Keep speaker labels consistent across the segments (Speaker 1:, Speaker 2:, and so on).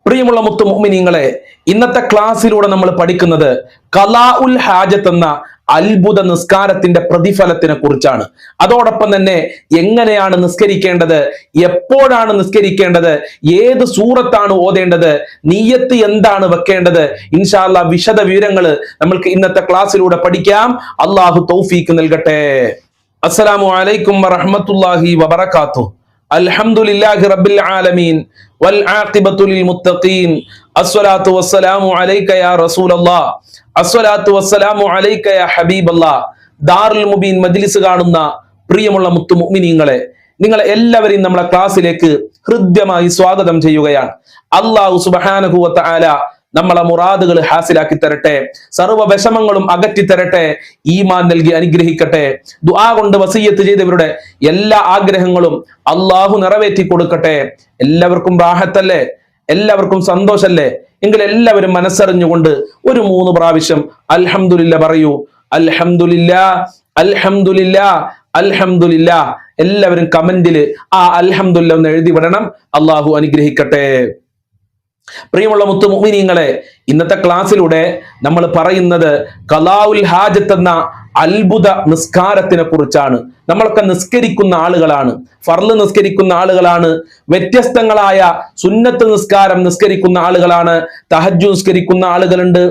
Speaker 1: പ്രിയമുള്ള മുത്തു മുഅ്മിനീങ്ങളെ, ഇന്നത്തെ ക്ലാസ്സിലൂടെ നമ്മൾ പഠിക്കുന്നത് ഖലാഉൽ ഹാജത്ത് എന്ന അത്ഭുത നിസ്കാരത്തിന്റെ പ്രതിഫലത്തിനെ കുറിച്ചാണ്. അതോടൊപ്പം തന്നെ എങ്ങനെയാണ് നിസ്കരിക്കേണ്ടത്, എപ്പോഴാണ് നിസ്കരിക്കേണ്ടത്, ഏത് സൂറത്താണ് ഓതേണ്ടത്, നിയ്യത്ത് എന്താണ് വെക്കേണ്ടത്, ഇൻഷാ അല്ലാഹ് വിശദ വിവരങ്ങൾ നമ്മൾക്ക് ഇന്നത്തെ ക്ലാസ്സിലൂടെ പഠിക്കാം. അള്ളാഹു തൗഫീക്ക് നൽകട്ടെ. അസ്സലാമു അലൈക്കും വറഹ്മത്തുള്ളാഹി വബറകാതുഹു. അൽഹംദുലില്ലാഹി റബ്ബിൽ ആലമീൻ വൽ ആഖിബത്തു ലിൽ മുത്തഖീൻ. അസ്സലാത്തു വസ്സലാമു അലൈക യാ റസൂലല്ലാഹ്, അസ്സലാത്തു വസ്സലാമു അലൈക യാ ഹബീബല്ലാഹ്. ദാറുൽ മുബീൻ മജ്ലിസ് കാണുന്ന പ്രിയമുള്ള മുത്തു മുഅ്മിനീങ്ങളെ, നിങ്ങളെ എല്ലാവരെയും നമ്മളെ ക്ലാസ്സിലേക്ക് ഹൃദ്യമായി സ്വാഗതം ചെയ്യുകയാണ്. അല്ലാഹു സുബ്ഹാനഹു വ തആല നമ്മളെ മുറാദുകൾ ഹാസിലാക്കി തരട്ടെ, സർവ്വ വിഷമങ്ങളും അകറ്റി തരട്ടെ, ഈമാൻ നൽകി അനുഗ്രഹിക്കട്ടെ. ദുആ കൊണ്ട് വസിയ്യത്ത് ചെയ്തവരുടെ എല്ലാ ആഗ്രഹങ്ങളും അള്ളാഹു നിറവേറ്റി കൊടുക്കട്ടെ. എല്ലാവർക്കും റാഹത്തല്ലേ, എല്ലാവർക്കും സന്തോഷല്ലേ? എങ്കിൽ എല്ലാവരും മനസ്സറിഞ്ഞുകൊണ്ട് ഒരു 3 പ്രാവശ്യം അൽഹംദുലില്ലാ പറയൂ. അൽഹംദുലില്ലാ, അൽഹംദുലില്ലാ, അൽഹംദുലില്ലാ. എല്ലാവരും കമന്റില് ആ അൽഹംദുലില്ലാ എന്ന് എഴുതി വിടണം. അള്ളാഹു അനുഗ്രഹിക്കട്ടെ. പ്രിയമുള്ള മുത്തു മുഅ്മിനീങ്ങളെ, ഇന്നത്തെ ക്ലാസ്സിലൂടെ നമ്മൾ പറയുന്നത് ഖലാഉൽ ഹാജത്ത് എന്ന അത്ഭുത നിസ്കാരത്തിനെ കുറിച്ചാണ്. നമ്മളൊക്കെ നിസ്കരിക്കുന്ന ആളുകളാണ്, ഫർള് നിസ്കരിക്കുന്ന ആളുകളാണ്, വ്യത്യസ്തങ്ങളായ സുന്നത്ത് നിസ്കാരം നിസ്കരിക്കുന്ന ആളുകളാണ്. തഹജ്ജുദ് നിസ്കരിക്കുന്ന ആളുകളുണ്ട്,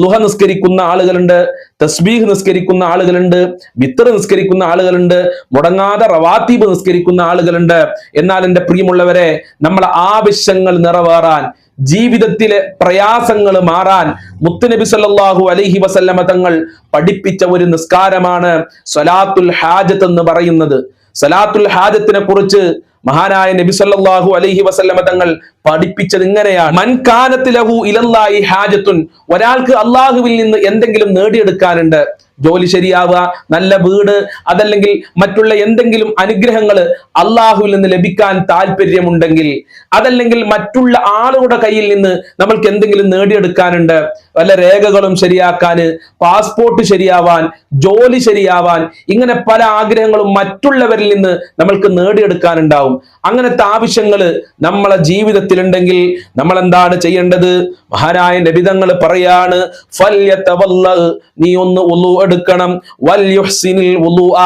Speaker 1: ളുഹ നിസ്കരിക്കുന്ന ആളുകളുണ്ട്, തസ്ബീഹ് നിസ്കരിക്കുന്ന ആളുകളുണ്ട്, വിത്ർ നിസ്കരിക്കുന്ന ആളുകളുണ്ട്, മുടങ്ങാതെ റവാത്തീബ് നിസ്കരിക്കുന്ന ആളുകളുണ്ട്. എന്നാൽ എൻ്റെ പ്രിയമുള്ളവരെ, നമ്മളെ ആവശ്യങ്ങൾ നിറവേറാൻ, ജീവിതത്തിലെ പ്രയാസങ്ങൾ മാറാൻ മുത്തുനബി സല്ലല്ലാഹു അലൈഹി വസല്ലമ തങ്ങൾ പഠിപ്പിച്ച ഒരു നിസ്കാരമാണ് സ്വലാത്തുൽ ഹാജത്ത് എന്ന് പറയുന്നത്. സ്വലാത്തുൽ ഹാജത്തിനെ കുറിച്ച് മഹാനായ നബി സല്ലല്ലാഹു അലൈഹി വസല്ലമ തങ്ങൾ പഠിപ്പിച്ചത് ഇങ്ങനെയാണ്: മൻ കാനത്ത് ലഹു ഇലല്ലാഹി ഹാജത്തുൻ, ഒരാൾക്ക് അള്ളാഹുവിൽ നിന്ന് എന്തെങ്കിലും നേടിയെടുക്കാനുണ്ട്, ജോലി ശരിയാവുക, നല്ല വീട്, അതല്ലെങ്കിൽ മറ്റുള്ള എന്തെങ്കിലും അനുഗ്രഹങ്ങൾ അള്ളാഹുവിൽ നിന്ന് ലഭിക്കാൻ താല്പര്യമുണ്ടെങ്കിൽ, അതല്ലെങ്കിൽ മറ്റുള്ള ആളുകളുടെ കയ്യിൽ നിന്ന് നമ്മൾക്ക് എന്തെങ്കിലും നേടിയെടുക്കാനുണ്ട്, വല്ല രേഖകളും ശരിയാക്കാന്, പാസ്പോർട്ട് ശരിയാവാൻ, ജോലി ശരിയാവാൻ, ഇങ്ങനെ പല ആഗ്രഹങ്ങളും മറ്റുള്ളവരിൽ നിന്ന് നമ്മൾക്ക് നേടിയെടുക്കാനുണ്ടാവും. അങ്ങനത്തെ ആവശ്യങ്ങൾ നമ്മളെ ജീവിതത്തിലുണ്ടെങ്കിൽ നമ്മൾ എന്താണ് ചെയ്യേണ്ടത്? മഹാനായ നബിതങ്ങൾ പറയാണ്, ഫല്യതവല്ലഹ്, നീ ഒന്ന് വുളു എടുക്കണം. വൽ യുഹ്സിനിൽ വുളുഅ,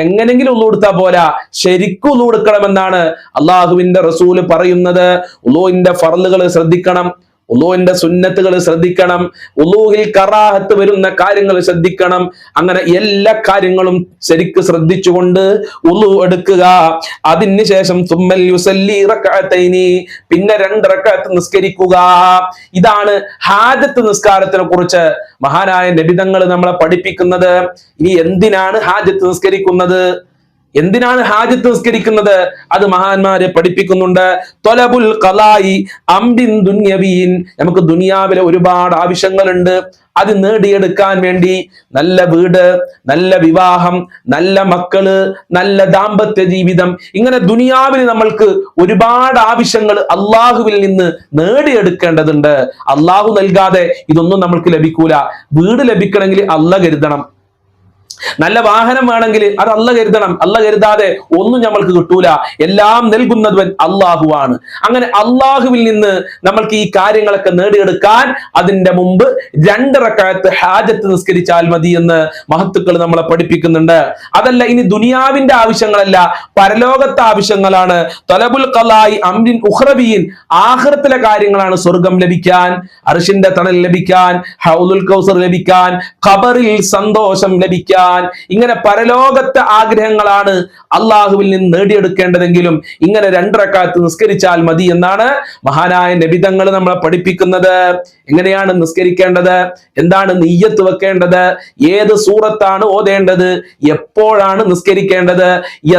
Speaker 1: എങ്ങനെങ്കിലും വുളു എടുത്താ പോരാ, ശരിക്കും വുളു എടുക്കണമെന്നാണ് അള്ളാഹുവിന്റെ റസൂല് പറയുന്നത്. വുളുവിന്റെ ഫർളുകൾ ശ്രദ്ധിക്കണം, ഉളൂഹിന്റെ സുന്നത്തുകൾ ശ്രദ്ധിക്കണം, ഉളൂഹിൽ കറാഹത്ത് വരുന്ന കാര്യങ്ങൾ ശ്രദ്ധിക്കണം. അങ്ങനെ എല്ലാ കാര്യങ്ങളും ശരിക്ക് ശ്രദ്ധിച്ചുകൊണ്ട് ഉളൂ എടുക്കുക. അതിന് ശേഷം സുമ്മൽ യുസല്ലി റക്അതൈനി, പിന്നെ 2 റക്അത്ത് നിസ്കരിക്കുക. ഇതാണ് ഹാജത്ത് നിസ്കാരത്തിനെ കുറിച്ച് മഹാനായ നബിതങ്ങൾ നമ്മളെ പഠിപ്പിക്കുന്നത്. ഇനി എന്തിനാണ് ഹാജത്ത് നിസ്കരിക്കുന്നത്? എന്തിനാണ് ഹാജത്ത് നിസ്കരിക്കുന്നത്? അത് മഹാന്മാരെ പഠിപ്പിക്കുന്നുണ്ട്. ത്വലബുൽ ഖലാഇ അംരിൻ ദുനിയവിൻ, നമുക്ക് ദുനിയാവിലെ ഒരുപാട് ആവശ്യങ്ങളുണ്ട്, അത് നേടിയെടുക്കാൻ വേണ്ടി നല്ല വീട്, നല്ല വിവാഹം, നല്ല മക്കള്, നല്ല ദാമ്പത്യ ജീവിതം, ഇങ്ങനെ ദുനിയാവിൽ നമ്മൾക്ക് ഒരുപാട് ആവശ്യങ്ങൾ അള്ളാഹുവിൽ നിന്ന് നേടിയെടുക്കേണ്ടതുണ്ട്. അള്ളാഹു നൽകാതെ ഇതൊന്നും നമ്മൾക്ക് ലഭിക്കൂല. വീട് ലഭിക്കണമെങ്കിൽ അള്ളാഹ് കരുതണം, നല്ല വാഹനം വേണമെങ്കിൽ അത് അള്ളാഹ് കരുതണം. അള്ളാഹ് കരുതാതെ ഒന്നും നമ്മൾക്ക് കിട്ടൂല. എല്ലാം നൽകുന്നവൻ അള്ളാഹുവാണ്. അങ്ങനെ അള്ളാഹുവിൽ നിന്ന് നമ്മൾക്ക് ഈ കാര്യങ്ങളൊക്കെ നേടിയെടുക്കാൻ അതിന്റെ മുമ്പ് 2 റക്അത്ത് ഹാജത്ത് നിസ്കരിച്ചാൽ മതി എന്ന് മഹത്തുക്കൾ നമ്മളെ പഠിപ്പിക്കുന്നുണ്ട്. അതല്ല, ഇനി ദുനിയാവിന്റെ ആവശ്യങ്ങളല്ല, പരലോകത്തെ ആവശ്യങ്ങളാണ്. തലബുൽ ഖലാഇ അംരിൻ ഉഖ്റവിയിൻ, ആഖിറത്തിലെ കാര്യങ്ങളാണ്. സ്വർഗം ലഭിക്കാൻ, അർശിന്റെ തണൽ ലഭിക്കാൻ, ഹൗദുൽ കൗസർ ലഭിക്കാൻ, ഖബറിൽ സന്തോഷം ലഭിക്കാൻ, ഇങ്ങനെ പരലോകത്തെ ആഗ്രഹങ്ങളാണ് അള്ളാഹുവിൽ നിന്ന് നേടിയെടുക്കേണ്ടതെങ്കിലും ഇങ്ങനെ 2 റക്അത്ത് നിസ്കരിച്ചാൽ മതി എന്നാണ് മഹാനായ നബിതങ്ങൾ നമ്മളെ പഠിപ്പിക്കുന്നത്. എങ്ങനെയാണ് നിസ്കരിക്കേണ്ടത്? എന്താണ് നിയ്യത്ത് വെക്കേണ്ടത്? ഏത് സൂറത്താണ് ഓതേണ്ടത്? എപ്പോഴാണ് നിസ്കരിക്കേണ്ടത്?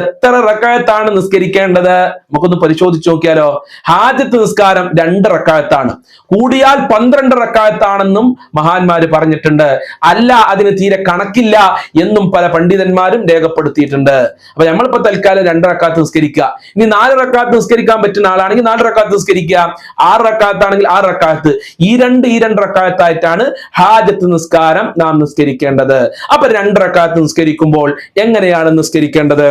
Speaker 1: എത്ര റക്അത്താണ് നിസ്കരിക്കേണ്ടത്? നമുക്കൊന്ന് പരിശോധിച്ച് നോക്കിയാലോ. ഹാജത്ത് നിസ്കാരം 2 റക്അത്താണ്, കൂടിയാൽ 12 റക്അത്താണെന്നും മഹാന്മാര് പറഞ്ഞിട്ടുണ്ട്. അല്ല, അതിന് തീരെ കണക്കില്ല എന്നും പല പണ്ഡിതന്മാരും രേഖപ്പെടുത്തിയിട്ടുണ്ട്. അപ്പൊ നമ്മളിപ്പോ തൽക്കാലം 2 റക്അത്ത് നിസ്കരിക്കുക. ഇനി 4 റക്അത്ത് നിസ്കരിക്കാൻ പറ്റുന്ന ആളാണെങ്കിൽ 4 റക്അത്ത് നിസ്കരിക്കുക. 6 റക്അത്ത് ആണെങ്കിൽ 6 റക്അത്ത്. ഈ 2 റക്അത്തായിട്ടാണ് ഹാജത്ത് നിസ്കാരം നാം നിസ്കരിക്കേണ്ടത്. അപ്പൊ 2 റക്അത്ത് നിസ്കരിക്കുമ്പോൾ എങ്ങനെയാണ് നിസ്കരിക്കേണ്ടത്?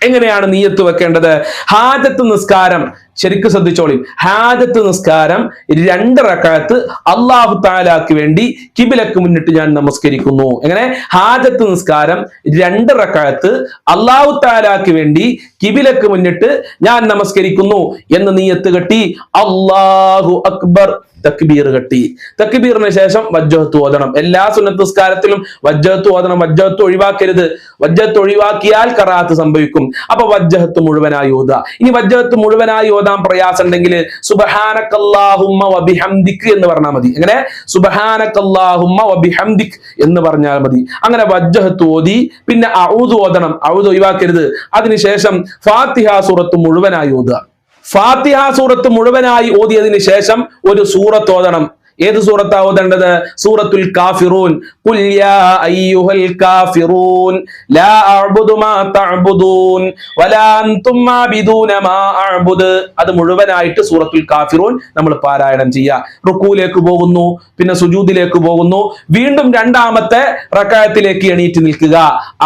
Speaker 1: എങ്ങനെയാണ് നിയ്യത്ത് വെക്കേണ്ടത്? ഹാജത്ത് നിസ്കാരം ശരിക്കും ശ്രദ്ധിച്ചോളി. ഹാജത്ത് നിസ്കാരം 2 റക്അത്ത് അല്ലാഹു തആലാക്ക് വേണ്ടി കിബിലക്ക് മുന്നിട്ട് ഞാൻ നമസ്കരിക്കുന്നു. എങ്ങനെ? ഹാജത്ത് നിസ്കാരം 2 റക്അത്ത് അല്ലാഹു തആലാക്ക് വേണ്ടി കിബിലക്ക് മുന്നിട്ട് ഞാൻ നമസ്കരിക്കുന്നു എന്ന് നിയ്യത്ത് കെട്ടി അല്ലാഹു അക്ബർ തക്ബീർ കെട്ടി. തക്ബീറിന് ശേഷം വജ്ജഹത്ത് ഓതണം. എല്ലാ സുന്നത്ത് നിസ്കാരത്തിലും വജ്ജഹത്ത് ഓതണം. വജ്ജഹത്ത് ഒഴിവാക്കരുത്. വജ്ജഹത്ത് ഒഴിവാക്കിയാൽ ഖറാഅത്ത് സംഭവിക്കും. അപ്പൊ വജ്ജഹത്ത് മുഴുവനായി ഓതുക. ഇനി വജ്ജഹത്ത് മുഴുവനായി ഓതാൻ പ്രയാസം ഉണ്ടെങ്കിൽ സുബ്ഹാനക്കല്ലാഹുമ്മ വബിഹംദിക് എന്ന് പറഞ്ഞാൽ മതി. എങ്ങനെ? സുബ്ഹാനക്കല്ലാഹുമ്മ വബിഹംദിക് എന്ന് പറഞ്ഞാൽ മതി. അങ്ങനെ വജ്ജഹത്ത് ഓതി പിന്നെ അഊദ് ഓതണം. അഊദ് ഒഴിവാക്കരുത്. അതിനുശേഷം ഫാത്തിഹ സൂറത്ത് മുഴുവനായി ഓതുക. ഫാത്തിഹ സൂറത്ത് മുഴുവനായി ഓതിയതിനു ശേഷം ഒരു സൂറത്ത് ഓതണം. ഏത് സൂറത്താ ഓതേണ്ടത്? സൂറത്തുൽ കാഫിറൂൻ. ഖുൽ യാ അയ്യുഹൽ കാഫിറൂൻ ലാ അഅ്ബുദു മാ തഅ്ബുദൂൻ വലാ അൻതും ആബിദൂന മാ അഅ്ബുദ്. അത് മുഴുവനായിട്ട് സൂറത്തുൽ കാഫിറൂൻ നമ്മൾ പാരായണം ചെയ്യുക. റുക്കൂലേക്ക് പോകുന്നു, പിന്നെ സുജൂദിലേക്ക് പോകുന്നു, വീണ്ടും 2ാമത്തെ റക്അത്തിലേക്ക് എണീറ്റ് നിൽക്കുക.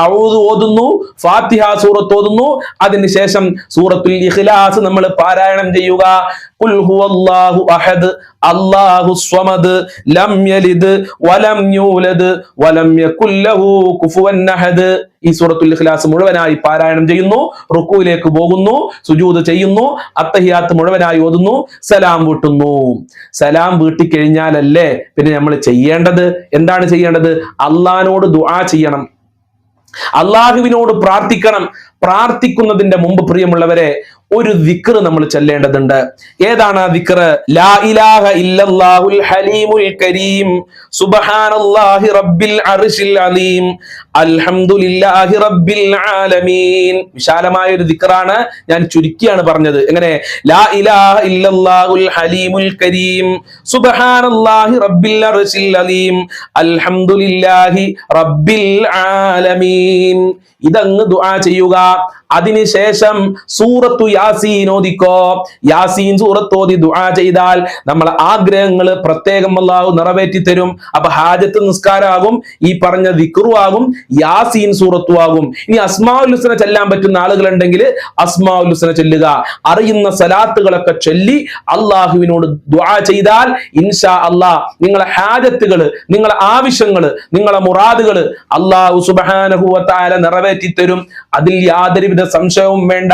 Speaker 1: ഔദ് ഓതുന്നു, ഫാത്തിഹ സൂറത്ത് ഓതുന്നു, അതിനുശേഷം സൂറത്തുൽ ഇഖ്ലാസ് നമ്മൾ പാരായണം ചെയ്യുക. ഖുൽ ഹുവല്ലാഹു അഹദ് അല്ലാഹു സ്വമദ് ലം യലിദ് വലം യൂലദ് വലം യകുൽ ലഹു കുഫുവൻ അഹദ്. ഈ സൂറത്തുൽ ഇഖ്ലാസ് മുഴുവനായി പാരായണം ചെയ്യുന്നു, റുക്കൂയിലേക്ക് പോകുന്നു, സുജൂദ് ചെയ്യുന്നു, അത്തഹിയാത്ത് മുഴുവനായി ഓതുന്നു, സലാം വീട്ടുന്നു. സലാം വീട്ടിക്കഴിഞ്ഞാലല്ലേ പിന്നെ നമ്മൾ ചെയ്യേണ്ടത്? എന്താണ് ചെയ്യേണ്ടത്? അള്ളാഹിനോട് ദുആ ചെയ്യണം, അള്ളാഹുവിനോട് പ്രാർത്ഥിക്കണം. പ്രാർത്ഥിക്കുന്നതിന്റെ മുമ്പ് പ്രിയമുള്ളവരെ ഒരു ദിക്ർ നമ്മൾ ചൊല്ലേണ്ടതുണ്ട്. ഏതാണ് ആ ദിക്ർ? ലാ ഇലാഹ ഇല്ലല്ലാഹുൽ ഹലീമുൽ കരീം സുബ്ഹാനല്ലാഹി റബ്ബിൽ അർശിൽ അലീം അൽഹംദുലില്ലാഹി റബ്ബിൽ ആലമീൻ. വിശാലമായ ഒരു ദിക്റാണ്, ഞാൻ ചുരുക്കിയാണ് പറഞ്ഞത്. എങ്ങനെ? ലാ ഇലാഹ ഇല്ലല്ലാഹുൽ ഹലീമുൽ കരീം സുബ്ഹാനല്ലാഹി റബ്ബിൽ അർശിൽ അലീം അൽഹംദുലില്ലാഹി റബ്ബിൽ ആലമീൻ. ഇതങ്ങ് ദുആ ചെയ്യുക. അതിനുശേഷം സൂറത്തു യാസീൻ ഓതിക്കോ. യാസീൻ സൂറത്ത് ഓതി ദുആ ചെയ്താൽ നമ്മളെ ആഗ്രഹങ്ങൾ പ്രത്യേകം അല്ലാഹു നിറവേറ്റി തരും. അപ്പൊ ഹാജത്ത് നിസ്കാരമാകും, ഈ പറഞ്ഞ ദിക്റും ആകും, യാസീൻ സൂറത്തും ആകും. ഇനി അസ്മാഉൽ ഹുസ്ന ചൊല്ലാൻ പറ്റുന്ന ആളുകളുണ്ടെങ്കിൽ അസ്മാഉൽ ഹുസ്ന ചൊല്ലുക. അറിയുന്ന സലാത്തുകളൊക്കെ ചൊല്ലി അള്ളാഹുവിനോട് ദുആ ചെയ്താൽ ഇൻഷാ അല്ലാഹ് നിങ്ങളെ ഹാജത്തുകൾ, നിങ്ങളെ ആവശ്യങ്ങൾ, നിങ്ങളെ മുറാദുകൾ അല്ലാഹു സുബ്ഹാനഹു വ തആല നിറവേറ്റി തരും. അതിൽ യാതൊരുവിധ സംശയവും വേണ്ട.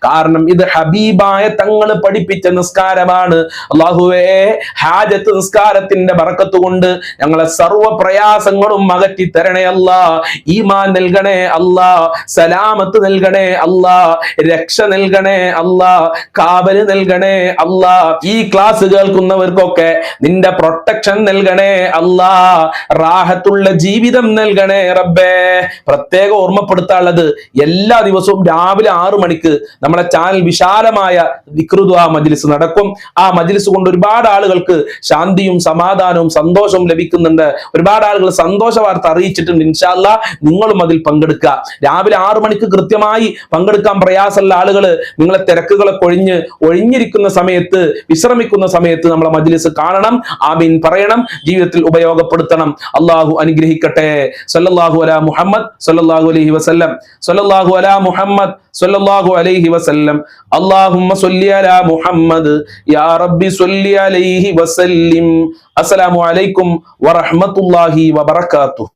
Speaker 1: കാരണം ഇത് ഹബീബായ തങ്ങൾ പഠിപ്പിച്ച നിസ്കാരമാണ്. അല്ലാഹുവേ, ഹാജത്ത് നിസ്കാരത്തിന്റെ ബറക്കത്ത് കൊണ്ട് ഞങ്ങളെ സർവ്വ പ്രയാസങ്ങളും അകറ്റി തരണേ അല്ലാ. ഈമാൻ നൽകണേ അല്ലാ, സലാമത്ത് നൽകണേ അല്ലാ, രക്ഷ നൽകണേ അല്ലാ, കാവല് നൽകണേ അല്ലാ. ഈ ക്ലാസ് കേൾക്കുന്നവർക്കൊക്കെ നിന്റെ പ്രൊട്ടക്ഷൻ നൽകണേ അല്ലാ. റാഹത്തുള്ള ജീവിതം നൽകണേ റബ്ബേ. പ്രത്യേകം ഓർമ്മപ്പെടുത്താനുള്ളത്, എല്ലാ ദിവസവും രാവിലെ 6 മണിക്ക് നമ്മുടെ ചാനൽ വിശാലമായ ദിക്ർ ദുആ മജ്ലിസ് നടക്കും. ആ മജ്ലിസ് കൊണ്ട് ഒരുപാട് ആളുകൾക്ക് ശാന്തിയും സമാധാനവും സന്തോഷവും ലഭിക്കുന്നുണ്ട്. ഒരുപാട് ആളുകൾ സന്തോഷ വാർത്ത അറിയിച്ചിട്ടുണ്ട്. ഇൻഷാ അല്ലാഹ് നിങ്ങളും അതിൽ പങ്കെടുക്കുക. രാവിലെ 6 മണിക്ക് കൃത്യമായി പങ്കെടുക്കാൻ പ്രയാസമുള്ള ആളുകൾ നിങ്ങളെ തിരക്കുകളൊക്കെ ഒഴിഞ്ഞിരിക്കുന്ന സമയത്ത്, വിശ്രമിക്കുന്ന സമയത്ത് നമ്മളെ മജ്ലിസ് കാണണം, ആമീൻ പറയണം, ജീവിതത്തിൽ ഉപയോഗപ്പെടുത്തണം. അല്ലാഹു അനുഗ്രഹിക്കട്ടെ. സല്ലല്ലാഹു അലാ മുഹമ്മദ് സല്ലല്ലാഹു അലൈഹി വസല്ലം. സല്ലല്ലാഹു അലാ മുഹമ്മദ് സല്ലല്ലാഹു അലൈഹി വസല്ലം. അല്ലാഹുമ്മ സ്വല്ലി അലാ മുഹമ്മദ് യാ റബ്ബി സ്വല്ലി അലൈഹി വസല്ലിം. അസ്സലാമു അലൈക്കും വറഹ്മത്തുള്ളാഹി വബറകാതുഹു.